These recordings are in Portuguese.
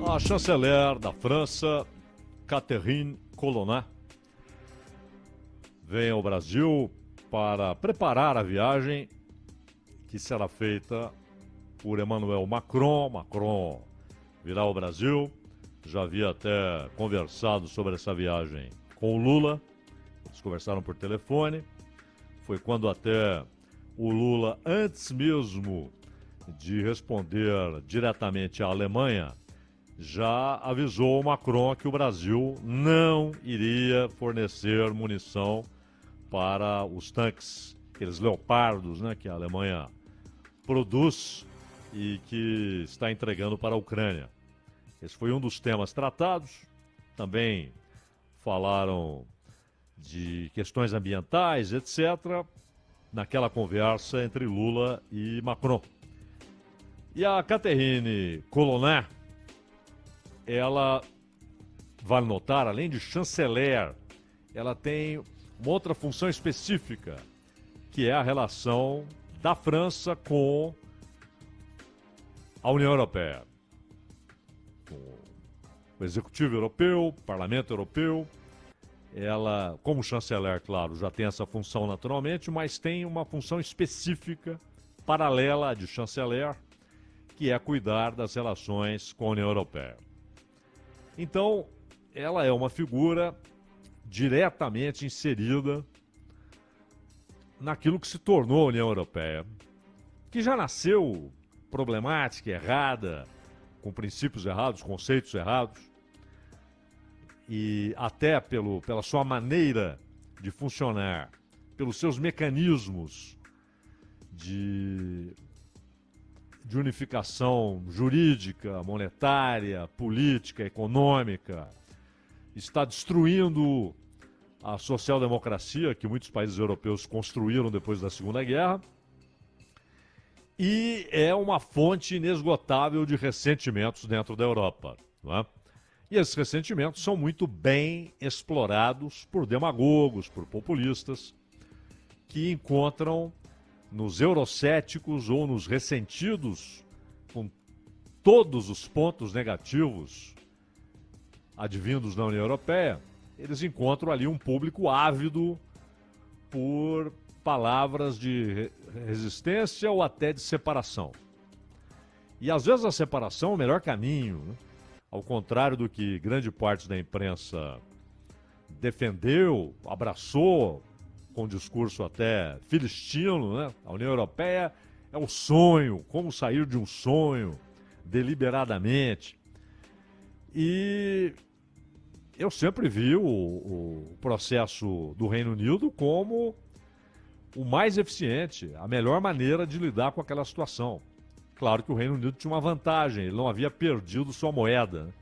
A chanceler da França, Catherine Colonna, vem ao Brasil para preparar a viagem que será feita por Emmanuel Macron. Macron virá ao Brasil. Já havia até conversado sobre essa viagem com o Lula. Eles conversaram por telefone. Foi quando até o Lula, antes mesmo de responder diretamente à Alemanha, já avisou o Macron que o Brasil não iria fornecer munição para os tanques, aqueles leopardos, né, que a Alemanha produz e que está entregando para a Ucrânia. Esse foi um dos temas tratados. Também falaram de questões ambientais, etc., naquela conversa entre Lula e Macron. E a Catherine Colonna, ela, vale notar, além de chanceler, ela tem uma outra função específica, que é a relação da França com a União Europeia. Com o Executivo Europeu, o Parlamento Europeu. Ela, como chanceler, claro, já tem essa função naturalmente, mas tem uma função específica, paralela à de chanceler, que é cuidar das relações com a União Europeia. Então, ela é uma figura diretamente inserida naquilo que se tornou a União Europeia, que já nasceu problemática, errada, com princípios errados, conceitos errados, e até pela sua maneira de funcionar, pelos seus mecanismos de unificação jurídica, monetária, política, econômica, está destruindo a social-democracia que muitos países europeus construíram depois da Segunda Guerra, e é uma fonte inesgotável de ressentimentos dentro da Europa, não é? E esses ressentimentos são muito bem explorados por demagogos, por populistas, que encontram nos eurocéticos ou nos ressentidos com todos os pontos negativos advindos da União Europeia, eles encontram ali um público ávido por palavras de resistência ou até de separação. E às vezes a separação é o melhor caminho, né? Ao contrário do que grande parte da imprensa defendeu, abraçou, com um discurso até filistino, né? A União Europeia é o sonho, como sair de um sonho, deliberadamente. E eu sempre vi o processo do Reino Unido como o mais eficiente, a melhor maneira de lidar com aquela situação. Claro que o Reino Unido tinha uma vantagem, ele não havia perdido sua moeda, né?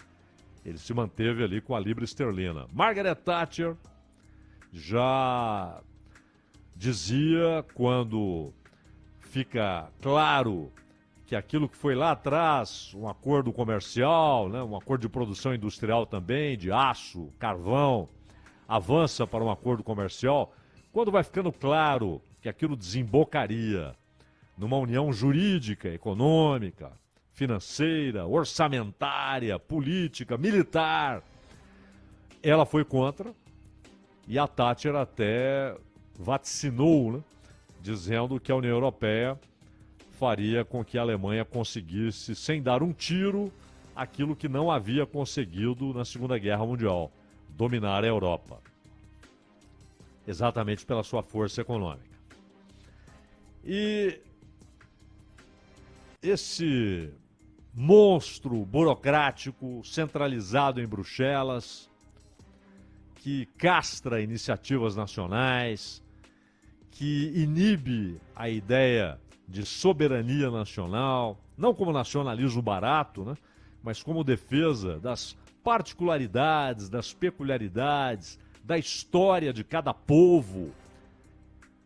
Ele se manteve ali com a libra esterlina. Margaret Thatcher já dizia, quando fica claro que aquilo que foi lá atrás, um acordo comercial, né, um acordo de produção industrial também, de aço, carvão, avança para um acordo comercial, quando vai ficando claro que aquilo desembocaria numa união jurídica, econômica, financeira, orçamentária, política, militar, ela foi contra, e a Thatcher até vaticinou, né, dizendo que a União Europeia faria com que a Alemanha conseguisse, sem dar um tiro, aquilo que não havia conseguido na Segunda Guerra Mundial, dominar a Europa. Exatamente pela sua força econômica. E esse monstro burocrático centralizado em Bruxelas, que castra iniciativas nacionais, que inibe a ideia de soberania nacional, não como nacionalismo barato, né, mas como defesa das particularidades, das peculiaridades, da história de cada povo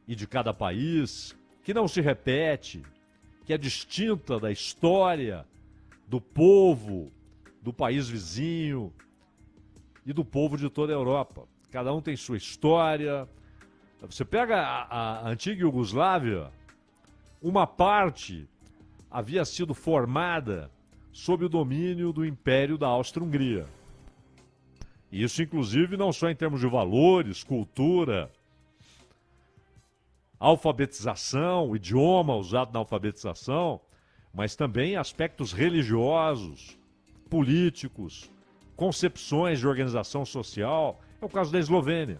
e de cada país, que não se repete, que é distinta da história do povo do país vizinho e do povo de toda a Europa. Cada um tem sua história. Você pega a antiga Iugoslávia, uma parte havia sido formada sob o domínio do Império da Áustria-Hungria. Isso, inclusive, não só em termos de valores, cultura, alfabetização, o idioma usado na alfabetização, mas também aspectos religiosos, políticos, concepções de organização social. É o caso da Eslovênia.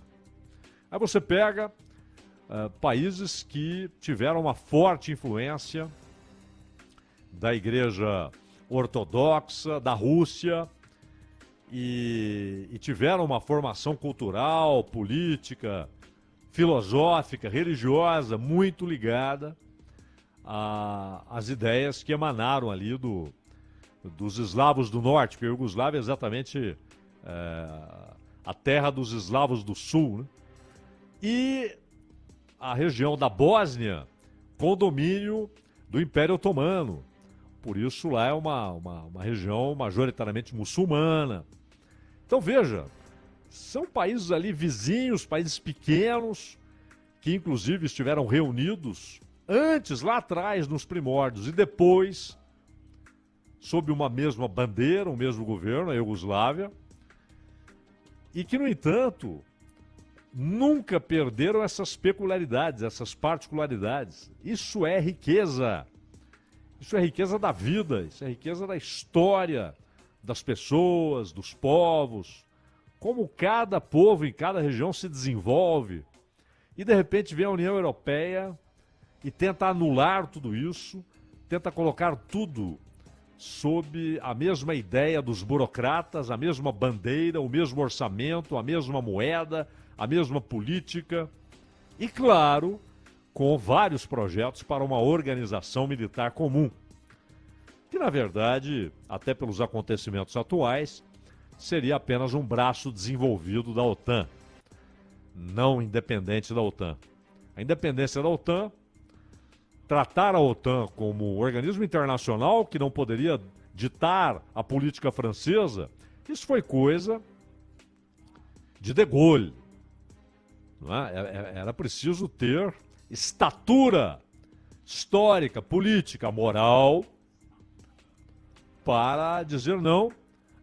Aí você pega países que tiveram uma forte influência da Igreja Ortodoxa, da Rússia, e tiveram uma formação cultural, política, filosófica, religiosa, muito ligada às ideias que emanaram ali dos eslavos do norte, porque a Iugoslávia é exatamente a terra dos eslavos do sul, né? E a região da Bósnia com domínio do Império Otomano. Por isso lá é uma região majoritariamente muçulmana. Então veja, são países ali vizinhos, países pequenos, que inclusive estiveram reunidos antes, lá atrás, nos primórdios, e depois, sob uma mesma bandeira, um mesmo governo, a Iugoslávia, e que, no entanto, nunca perderam essas peculiaridades, essas particularidades. Isso é riqueza. Isso é riqueza da vida, isso é riqueza da história, das pessoas, dos povos, como cada povo em cada região se desenvolve. E de repente vem a União Europeia e tenta anular tudo isso, tenta colocar tudo sob a mesma ideia dos burocratas, a mesma bandeira, o mesmo orçamento, a mesma moeda, a mesma política e, claro, com vários projetos para uma organização militar comum, que, na verdade, até pelos acontecimentos atuais, seria apenas um braço desenvolvido da OTAN, não independente da OTAN. A independência da OTAN, tratar a OTAN como um organismo internacional que não poderia ditar a política francesa, isso foi coisa de Gaulle. Não é? Era preciso ter estatura histórica, política, moral, para dizer não,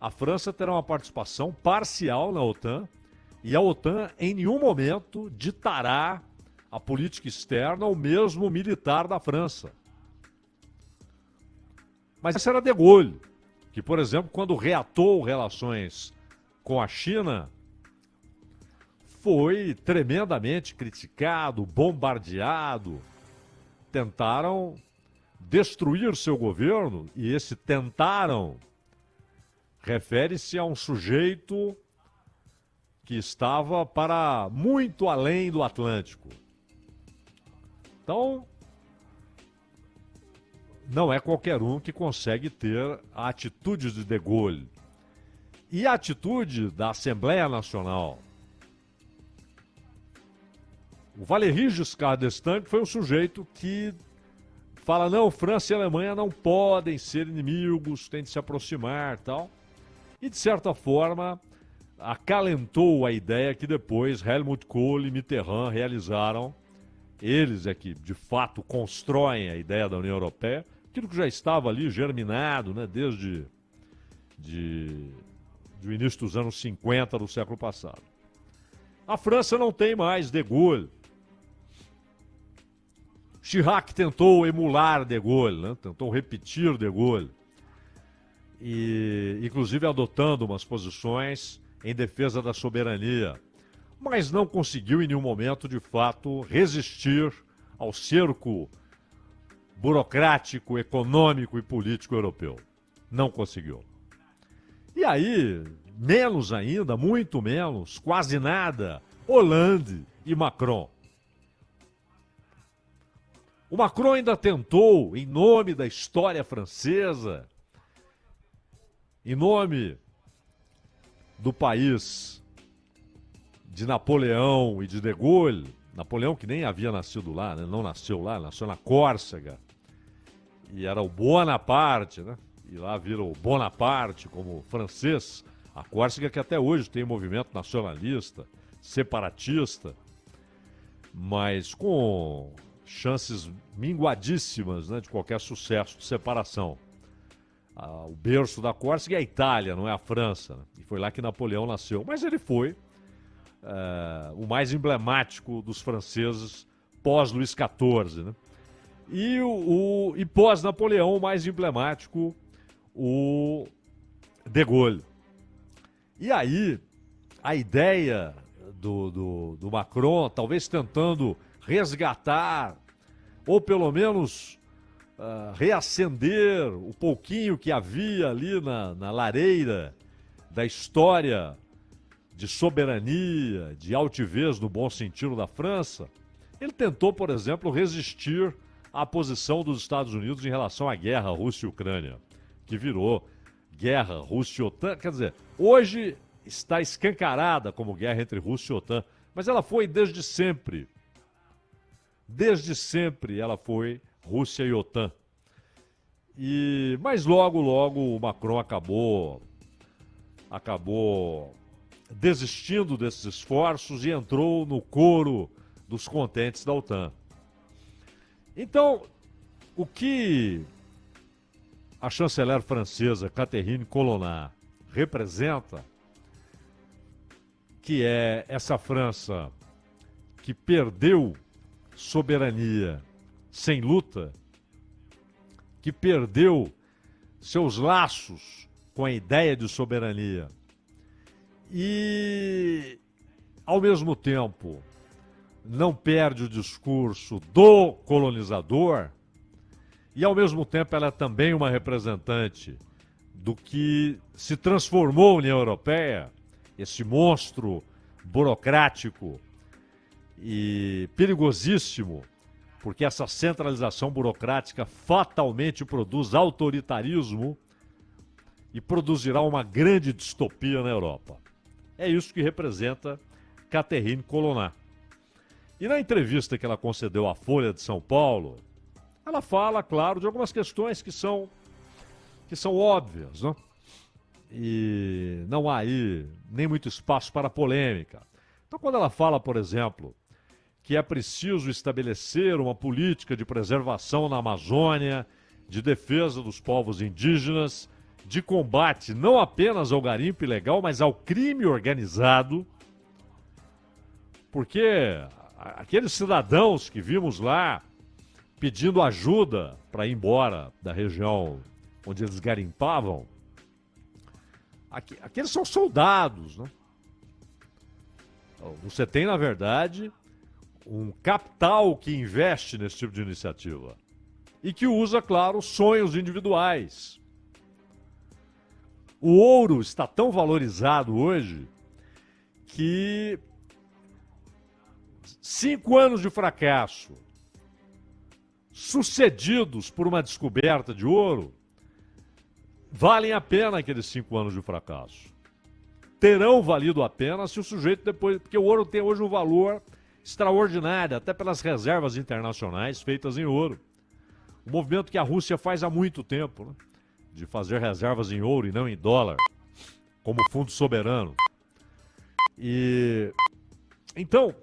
a França terá uma participação parcial na OTAN e a OTAN em nenhum momento ditará a política externa ou mesmo militar da França. Mas esse era de Gaulle, que, por exemplo, quando reatou relações com a China, foi tremendamente criticado, bombardeado. Tentaram destruir seu governo, e esse tentaram refere-se a um sujeito que estava para muito além do Atlântico. Então, não é qualquer um que consegue ter a atitude de Gaulle. E a atitude da Assembleia Nacional. O Valéry Giscard d'Estaing foi um sujeito que fala, não, França e Alemanha não podem ser inimigos, têm de se aproximar e tal. E, de certa forma, acalentou a ideia que depois Helmut Kohl e Mitterrand realizaram. Eles é que, de fato, constroem a ideia da União Europeia, aquilo que já estava ali germinado, né, desde o início dos anos 50 do século passado. A França não tem mais de Gaulle. Chirac tentou emular de Gaulle, né? Tentou repetir de Gaulle, e inclusive adotando umas posições em defesa da soberania, mas não conseguiu em nenhum momento, de fato, resistir ao cerco burocrático, econômico e político europeu. Não conseguiu. E aí, menos ainda, muito menos, quase nada, Hollande e Macron. O Macron ainda tentou, em nome da história francesa, em nome do país de Napoleão e de Gaulle, Napoleão que nem havia nascido lá, né? Não nasceu lá, nasceu na Córcega, e era o Bonaparte, né? E lá vira o Bonaparte como francês, a Córcega que até hoje tem movimento nacionalista, separatista, mas com chances minguadíssimas, né, de qualquer sucesso de separação. O berço da Córsega é a Itália, não é a França, né? E foi lá que Napoleão nasceu. Mas ele foi o mais emblemático dos franceses pós-Luís XIV, né? E pós-Napoleão, o mais emblemático, o de Gaulle. E aí, a ideia do Macron, talvez tentando resgatar, ou pelo menos reacender o pouquinho que havia ali na lareira da história de soberania, de altivez no bom sentido da França, ele tentou, por exemplo, resistir à posição dos Estados Unidos em relação à guerra Rússia e Ucrânia, que virou guerra Rússia e OTAN. Quer dizer, hoje está escancarada como guerra entre Rússia e OTAN, mas ela foi desde sempre. Desde sempre ela foi Rússia e OTAN. Mas logo o Macron acabou desistindo desses esforços e entrou no coro dos contentes da OTAN. Então, o que a chanceler francesa Catherine Colonna representa, que é essa França que perdeu soberania sem luta, que perdeu seus laços com a ideia de soberania e, ao mesmo tempo, não perde o discurso do colonizador e, ao mesmo tempo, ela é também uma representante do que se transformou a União Europeia, esse monstro burocrático e perigosíssimo, porque essa centralização burocrática fatalmente produz autoritarismo e produzirá uma grande distopia na Europa. É isso que representa Catherine Colonna. E na entrevista que ela concedeu à Folha de São Paulo, ela fala, claro, de algumas questões que são óbvias, né? E não há aí nem muito espaço para polêmica. Então, quando ela fala, por exemplo, que é preciso estabelecer uma política de preservação na Amazônia, de defesa dos povos indígenas, de combate não apenas ao garimpo ilegal, mas ao crime organizado, porque aqueles cidadãos que vimos lá pedindo ajuda para ir embora da região onde eles garimpavam, aqueles são soldados, né? Você tem, na verdade, um capital que investe nesse tipo de iniciativa e que usa, claro, sonhos individuais. O ouro está tão valorizado hoje que 5 anos de fracasso sucedidos por uma descoberta de ouro valem a pena aqueles 5 anos de fracasso. Terão valido a pena se o sujeito depois... Porque o ouro tem hoje um valor extraordinário, até pelas reservas internacionais feitas em ouro. Um movimento que a Rússia faz há muito tempo, né? De fazer reservas em ouro e não em dólar, como fundo soberano. Então,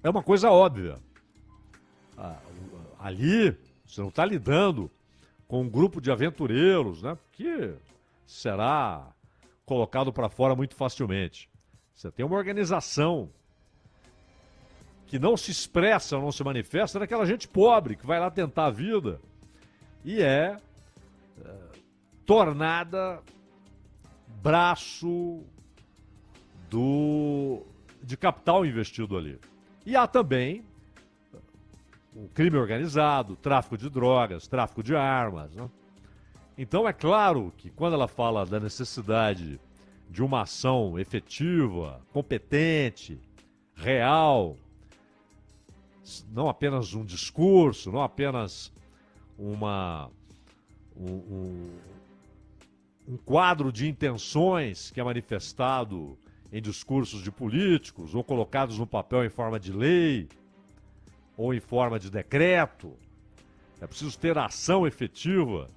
é uma coisa óbvia. Ali, você não está lidando com um grupo de aventureiros, né? Que será colocado para fora muito facilmente. Você tem uma organização que não se expressa, não se manifesta daquela gente pobre que vai lá tentar a vida e é tornada braço de capital investido ali. E há também o crime organizado, tráfico de drogas, tráfico de armas, né? Então é claro que quando ela fala da necessidade de uma ação efetiva, competente, real, não apenas um discurso, não apenas um quadro de intenções que é manifestado em discursos de políticos ou colocados no papel em forma de lei ou em forma de decreto. É preciso ter ação efetiva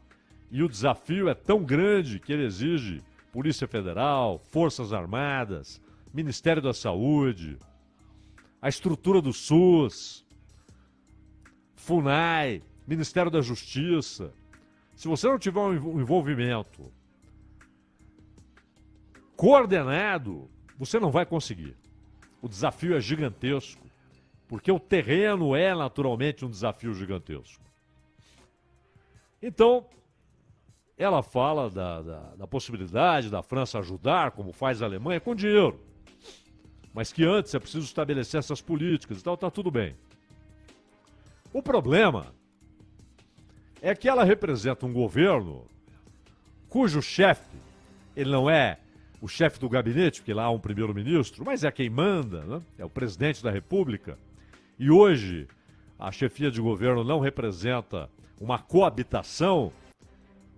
e o desafio é tão grande que ele exige Polícia Federal, Forças Armadas, Ministério da Saúde, a estrutura do SUS, FUNAI, Ministério da Justiça. Se você não tiver um envolvimento coordenado, você não vai conseguir. O desafio é gigantesco, porque o terreno é naturalmente um desafio gigantesco. Então, ela fala da possibilidade da França ajudar, como faz a Alemanha, com dinheiro. Mas que antes é preciso estabelecer essas políticas e tal, tá tudo bem. O problema é que ela representa um governo cujo chefe, ele não é o chefe do gabinete, porque lá há um primeiro-ministro, mas é quem manda, né? É o presidente da República. E hoje a chefia de governo não representa uma coabitação,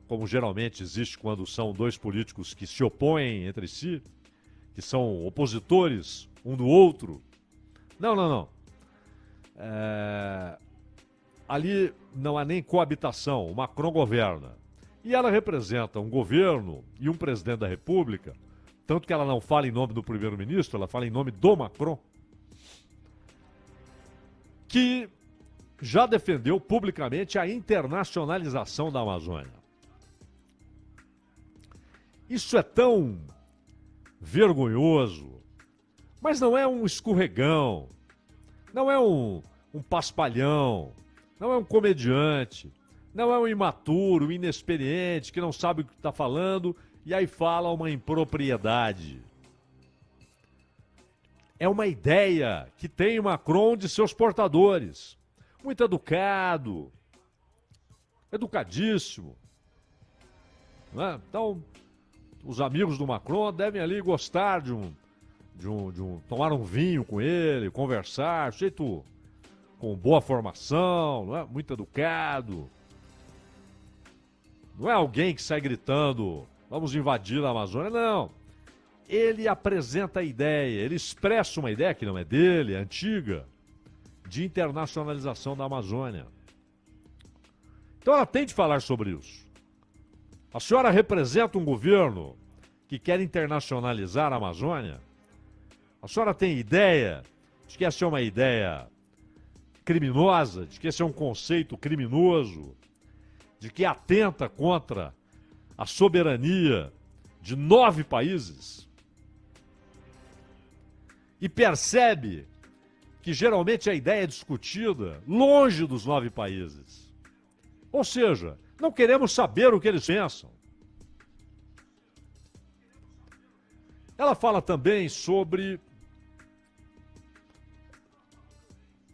como geralmente existe quando são dois políticos que se opõem entre si, que são opositores um do outro. Não. Ali não há nem coabitação, o Macron governa. E ela representa um governo e um presidente da República, tanto que ela não fala em nome do primeiro-ministro, ela fala em nome do Macron, que já defendeu publicamente a internacionalização da Amazônia. Isso é tão vergonhoso, mas não é um escorregão, não é um paspalhão, não é um comediante, não é um imaturo, um inexperiente, que não sabe o que está falando e aí fala uma impropriedade. É uma ideia que tem o Macron de seus portadores. Muito educado, educadíssimo. Não é? Então, os amigos do Macron devem ali gostar de tomar um vinho com ele, conversar, jeito com boa formação, não é? Muito educado. Não é alguém que sai gritando, vamos invadir a Amazônia, não. Ele apresenta a ideia, ele expressa uma ideia que não é dele, é antiga, de internacionalização da Amazônia. Então ela tem de falar sobre isso. A senhora representa um governo que quer internacionalizar a Amazônia? A senhora tem ideia de que essa é uma ideia criminosa, de que esse é um conceito criminoso, de que atenta contra a soberania de 9 países? E percebe que geralmente a ideia é discutida longe dos 9 países. Ou seja, não queremos saber o que eles pensam. Ela fala também sobre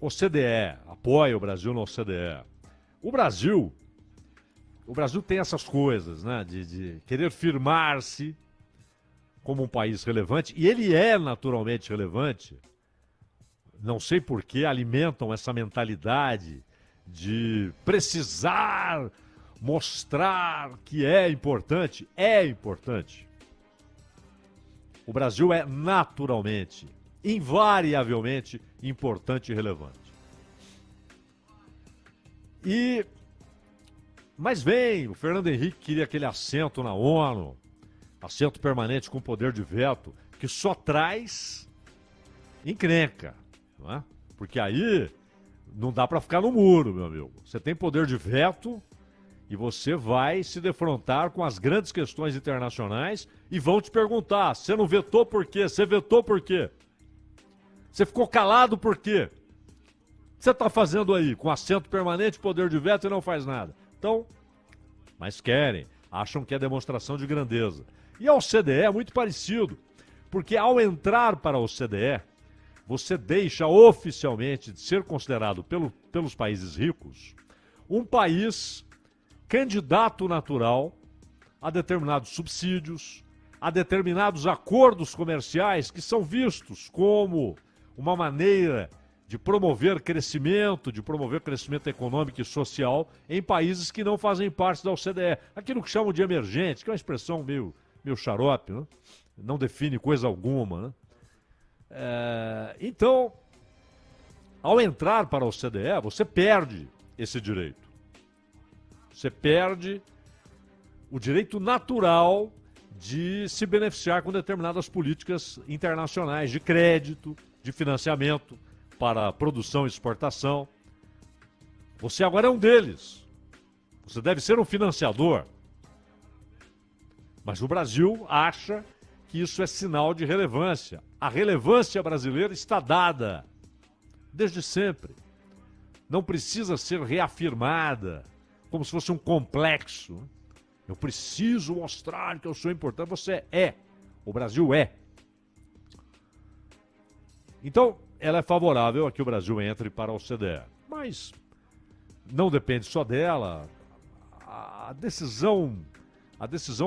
OCDE, apoia o Brasil na OCDE. O Brasil tem essas coisas, né, de querer firmar-se como um país relevante, e ele é naturalmente relevante. Não sei por que alimentam essa mentalidade de precisar mostrar que é importante. É importante. O Brasil é naturalmente, invariavelmente importante e relevante. Mas vem, o Fernando Henrique queria aquele assento na ONU, assento permanente com poder de veto, que só traz encrenca, não é? Porque aí não dá para ficar no muro, meu amigo. Você tem poder de veto e você vai se defrontar com as grandes questões internacionais e vão te perguntar, você não vetou por quê? Você vetou por quê? Você ficou calado por quê? O que você está fazendo aí com assento permanente, poder de veto e não faz nada? Então, mas querem, acham que é demonstração de grandeza. E a OCDE é muito parecido, porque ao entrar para a OCDE, você deixa oficialmente de ser considerado pelos países ricos um país candidato natural a determinados subsídios, a determinados acordos comerciais que são vistos como uma maneira de promover crescimento econômico e social em países que não fazem parte da OCDE. Aquilo que chamam de emergente, que é uma expressão meio xarope, né? Não define coisa alguma, né? Então, ao entrar para a OCDE, você perde esse direito. Você perde o direito natural de se beneficiar com determinadas políticas internacionais de crédito, de financiamento para produção e exportação. Você agora é um deles. Você deve ser um financiador. Mas o Brasil acha que isso é sinal de relevância. A relevância brasileira está dada desde sempre. Não precisa ser reafirmada como se fosse um complexo. Eu preciso mostrar que eu sou importante. Você é. O Brasil é. Então, ela é favorável a que o Brasil entre para a OCDE. Mas não depende só dela. A decisão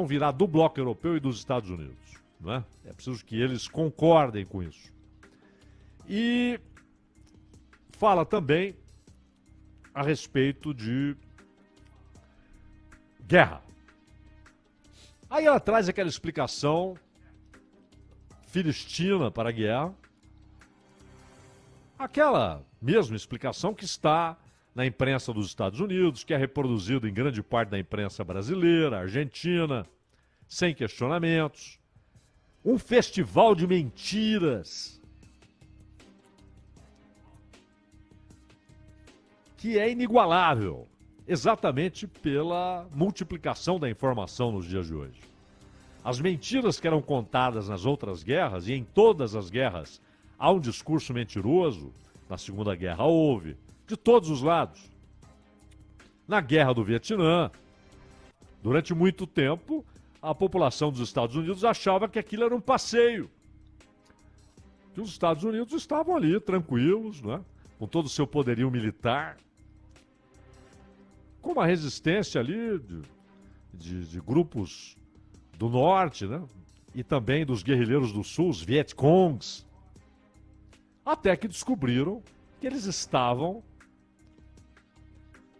virá do bloco europeu e dos Estados Unidos. Não é? É preciso que eles concordem com isso. E fala também a respeito de guerra. Aí ela traz aquela explicação filistina para a guerra. Aquela mesma explicação que está na imprensa dos Estados Unidos, que é reproduzida em grande parte da imprensa brasileira, argentina, sem questionamentos. Um festival de mentiras que é inigualável, exatamente pela multiplicação da informação nos dias de hoje. As mentiras que eram contadas nas outras guerras, e em todas as guerras há um discurso mentiroso, na Segunda Guerra houve, de todos os lados. Na Guerra do Vietnã, durante muito tempo, a população dos Estados Unidos achava que aquilo era um passeio. Que os Estados Unidos estavam ali, tranquilos, né? Com todo o seu poderio militar, com uma resistência ali de grupos do norte, né? E também dos guerrilheiros do sul, os Vietcongs. Até que descobriram que eles estavam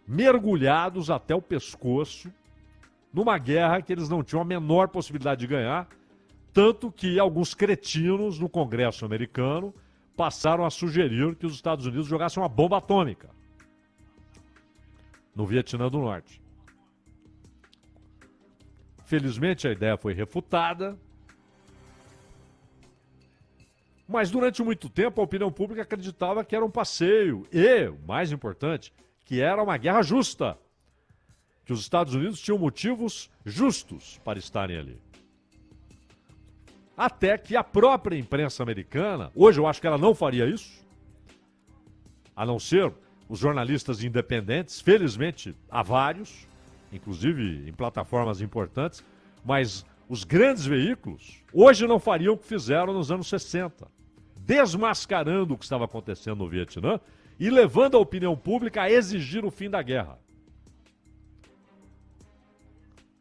mergulhados até o pescoço numa guerra que eles não tinham a menor possibilidade de ganhar, tanto que alguns cretinos no Congresso americano passaram a sugerir que os Estados Unidos jogassem uma bomba atômica no Vietnã do Norte. Felizmente a ideia foi refutada, mas durante muito tempo a opinião pública acreditava que era um passeio e, o mais importante, que era uma guerra justa, que os Estados Unidos tinham motivos justos para estarem ali. Até que a própria imprensa americana, hoje eu acho que ela não faria isso, a não ser os jornalistas independentes, felizmente há vários, inclusive em plataformas importantes, mas os grandes veículos hoje não fariam o que fizeram nos anos 60, desmascarando o que estava acontecendo no Vietnã e levando a opinião pública a exigir o fim da guerra.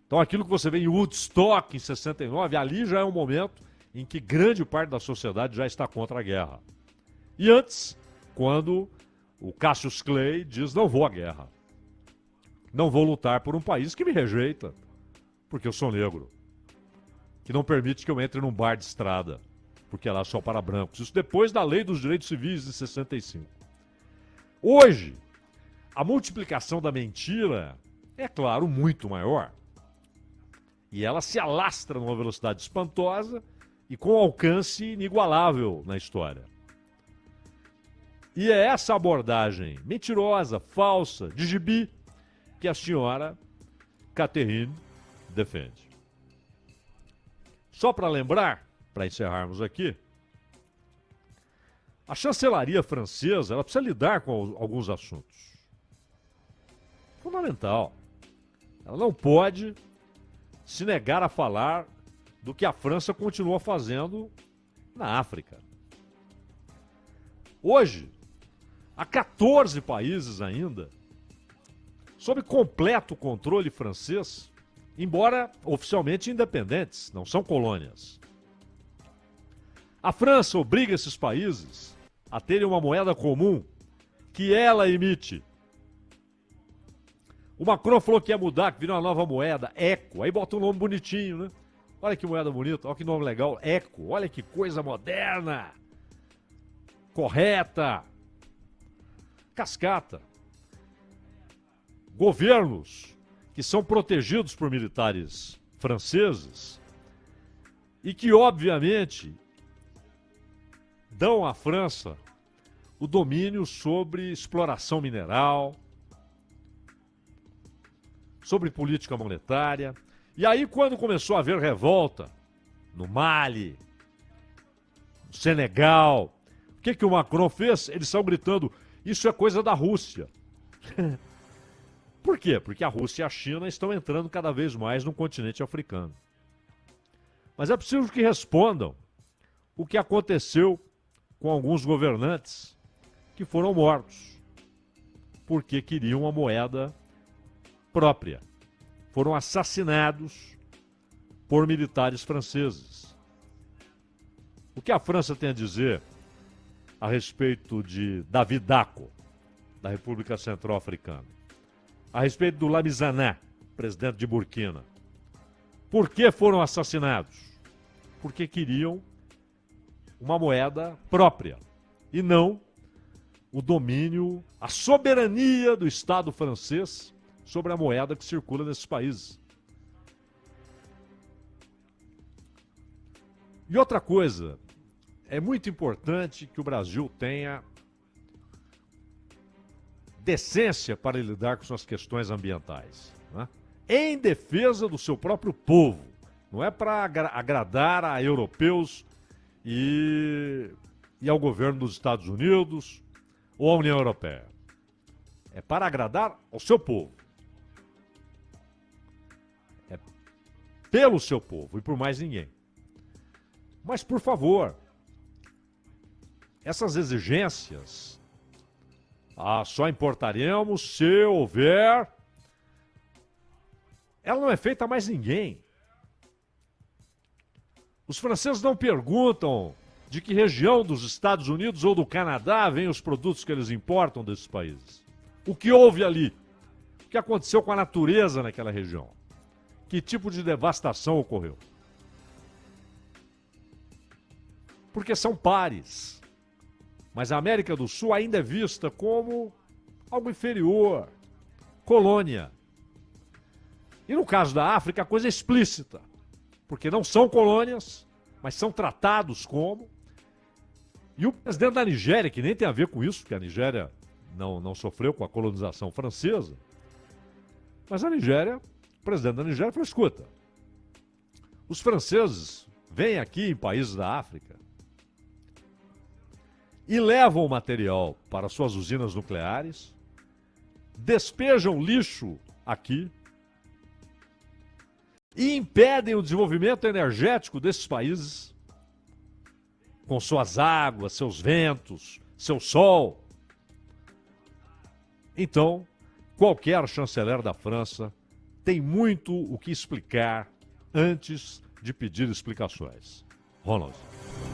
Então aquilo que você vê em Woodstock, em 69, ali já é um momento em que grande parte da sociedade já está contra a guerra. E antes, quando o Cassius Clay diz, não vou à guerra. Não vou lutar por um país que me rejeita, porque eu sou negro. Que não permite que eu entre num bar de estrada, porque é lá só para brancos. Isso depois da Lei dos Direitos Civis de 65. Hoje, a multiplicação da mentira é, claro, muito maior. E ela se alastra numa velocidade espantosa e com alcance inigualável na história. E é essa abordagem mentirosa, falsa, de gibi, que a senhora Catherine defende. Só para lembrar, para encerrarmos aqui, a chancelaria francesa ela precisa lidar com alguns assuntos. Fundamental. Ela não pode se negar a falar do que a França continua fazendo na África. Hoje, há 14 países ainda sob completo controle francês, embora oficialmente independentes, não são colônias. A França obriga esses países a terem uma moeda comum que ela emite. O Macron falou que ia mudar, que virou uma nova moeda, ECO. Aí bota um nome bonitinho, né? Olha que moeda bonita, olha que nome legal, ECO. Olha que coisa moderna, correta. Cascata. Governos que são protegidos por militares franceses e que, obviamente, dão à França o domínio sobre exploração mineral, sobre política monetária. E aí, quando começou a haver revolta no Mali, no Senegal, o que o Macron fez? Eles estão gritando, isso é coisa da Rússia. Por quê? Porque a Rússia e a China estão entrando cada vez mais no continente africano. Mas é preciso que respondam o que aconteceu com alguns governantes que foram mortos porque queriam uma moeda própria. Foram assassinados por militares franceses. O que a França tem a dizer a respeito de David Dacko, da República Centro-Africana? A respeito do Lamizana, presidente de Burkina? Por que foram assassinados? Porque queriam uma moeda própria e não o domínio, a soberania do Estado francês sobre a moeda que circula nesses países. E outra coisa, é muito importante que o Brasil tenha decência para lidar com suas questões ambientais, né? Em defesa do seu próprio povo. Não é para agradar a europeus e ao governo dos Estados Unidos ou à União Europeia. É para agradar ao seu povo. É pelo seu povo e por mais ninguém. Mas, por favor, essas exigências só importaremos se houver... Ela não é feita a mais ninguém. Os franceses não perguntam de que região dos Estados Unidos ou do Canadá vêm os produtos que eles importam desses países. O que houve ali? O que aconteceu com a natureza naquela região? Que tipo de devastação ocorreu? Porque são pares. Mas a América do Sul ainda é vista como algo inferior, colônia. E no caso da África, a coisa é explícita. Porque não são colônias, mas são tratados como. E o presidente da Nigéria, que nem tem a ver com isso, porque a Nigéria não sofreu com a colonização francesa, mas a Nigéria, o presidente da Nigéria falou, escuta, os franceses vêm aqui em países da África e levam o material para suas usinas nucleares, despejam lixo aqui, e impedem o desenvolvimento energético desses países com suas águas, seus ventos, seu sol. Então, qualquer chanceler da França tem muito o que explicar antes de pedir explicações. Ronald.